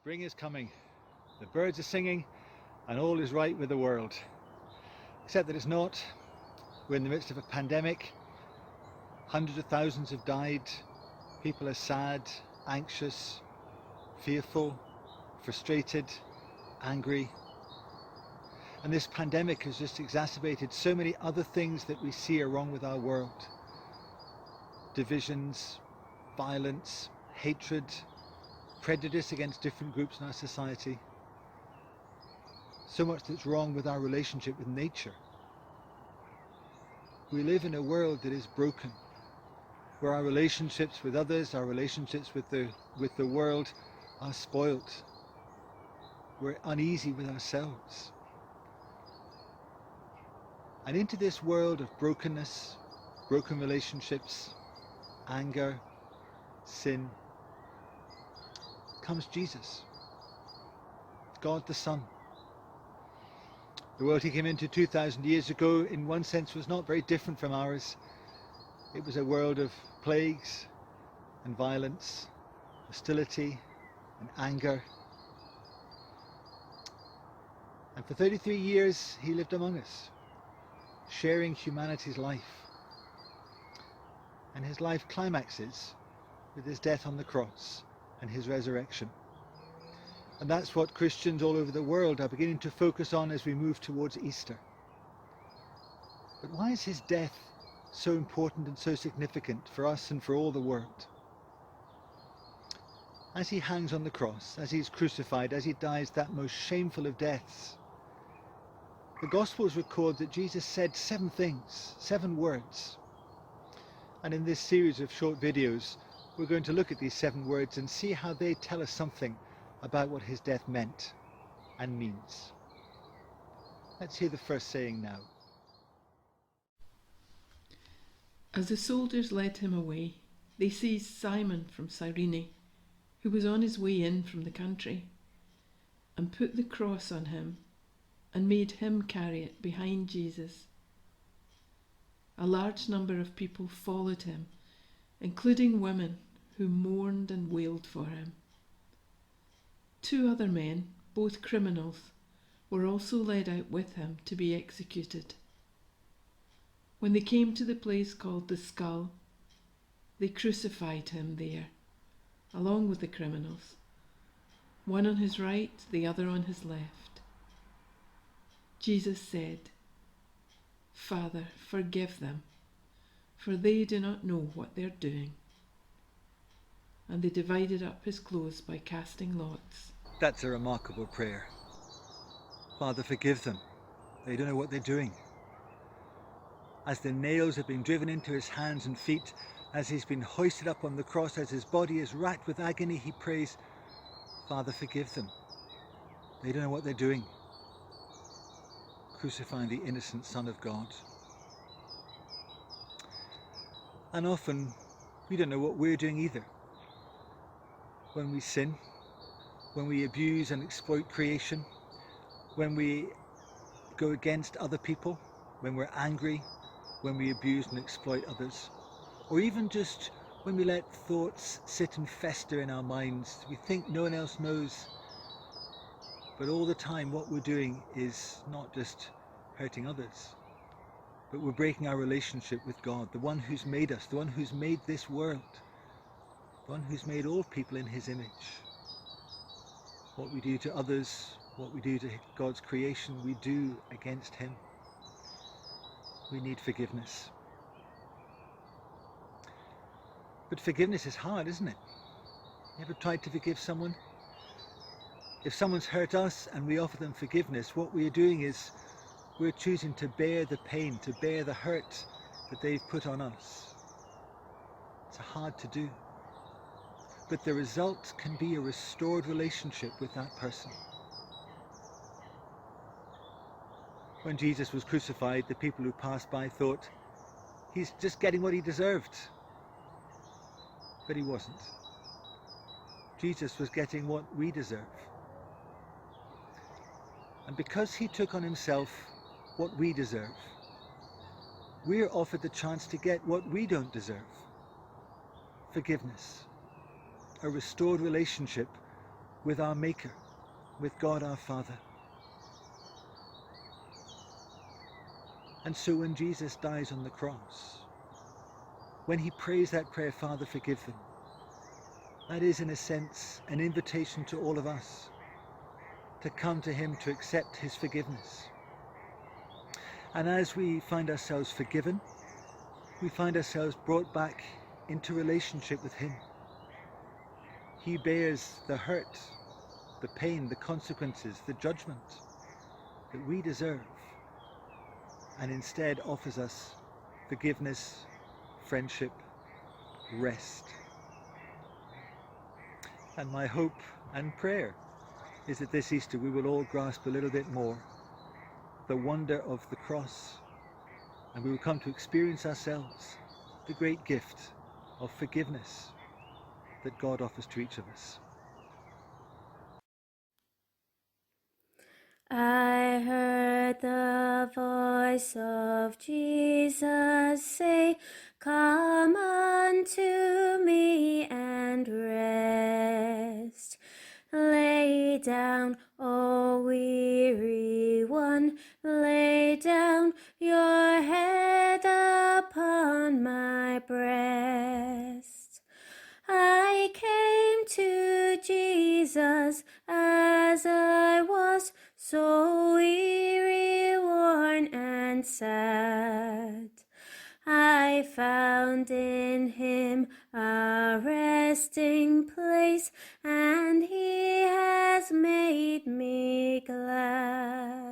Spring is coming, the birds are singing, and all is right with the world. Except that it's not. We're in the midst of a pandemic. Hundreds of thousands have died. People are sad, anxious, fearful, frustrated, angry. And this pandemic has just exacerbated so many other things that we see are wrong with our world. Divisions, violence, hatred, prejudice against different groups in our society. So much that's wrong with our relationship with nature. We live in a world that is broken, where our relationships with others, our relationships with the world are spoilt. We're uneasy with ourselves. And into this world of brokenness, broken relationships, anger, sin, comes Jesus, God the Son. The world he came into 2,000 years ago, in one sense, was not very different from ours. It was a world of plagues and violence, hostility and anger. And for 33 years he lived among us, sharing humanity's life. And his life climaxes with his death on the cross and his resurrection. And that's what Christians all over the world are beginning to focus on as we move towards Easter. But why is his death so important and so significant for us and for all the world? As he hangs on the cross, as he's crucified, as he dies that most shameful of deaths, the Gospels record that Jesus said 7 things, 7 words. And in this series of short videos, we're going to look at these 7 words and see how they tell us something about what his death meant and means. Let's hear the first saying now. As the soldiers led him away, they seized Simon from Cyrene, who was on his way in from the country, and put the cross on him and made him carry it behind Jesus. A large number of people followed him, including women who mourned and wailed for him. 2 other men, both criminals, were also led out with him to be executed. When they came to the place called the Skull, they crucified him there, along with the criminals, one on his right, the other on his left. Jesus said, "Father, forgive them, for they do not know what they're doing." And they divided up his clothes by casting lots. That's a remarkable prayer. Father, forgive them. They don't know what they're doing. As the nails have been driven into his hands and feet, as he's been hoisted up on the cross, as his body is racked with agony, he prays, Father, forgive them. They don't know what they're doing. Crucifying the innocent Son of God. And often we don't know what we're doing either. When we sin, when we abuse and exploit creation, when we go against other people, when we're angry, when we abuse and exploit others, or even just when we let thoughts sit and fester in our minds, we think no one else knows, but all the time what we're doing is not just hurting others, but we're breaking our relationship with God, the one who's made us, the one who's made this world, the one who's made all people in his image. What we do to others, what we do to God's creation, we do against him. We need forgiveness. But forgiveness is hard, isn't it? You ever tried to forgive someone? If someone's hurt us and we offer them forgiveness, what we are doing is we're choosing to bear the pain, to bear the hurt that they've put on us. It's hard to do. But the result can be a restored relationship with that person. When Jesus was crucified, the people who passed by thought, he's just getting what he deserved. But he wasn't. Jesus was getting what we deserve. And because he took on himself what we deserve, we're offered the chance to get what we don't deserve. Forgiveness. A restored relationship with our Maker, with God our Father. And so when Jesus dies on the cross, when he prays that prayer, Father, forgive them, that is in a sense an invitation to all of us to come to him, to accept his forgiveness. And as we find ourselves forgiven, we find ourselves brought back into relationship with him. He bears the hurt, the pain, the consequences, the judgment that we deserve, and instead offers us forgiveness, friendship, rest. And my hope and prayer is that this Easter we will all grasp a little bit more the wonder of the cross, and we will come to experience ourselves the great gift of forgiveness that God offers to each of us. I heard the voice of Jesus say, "Come unto me and rest. Lay down, O weary one, lay down your head upon my breast." I came to Jesus as I was, so weary, worn, and sad. I found in him a resting place, and he has made me glad.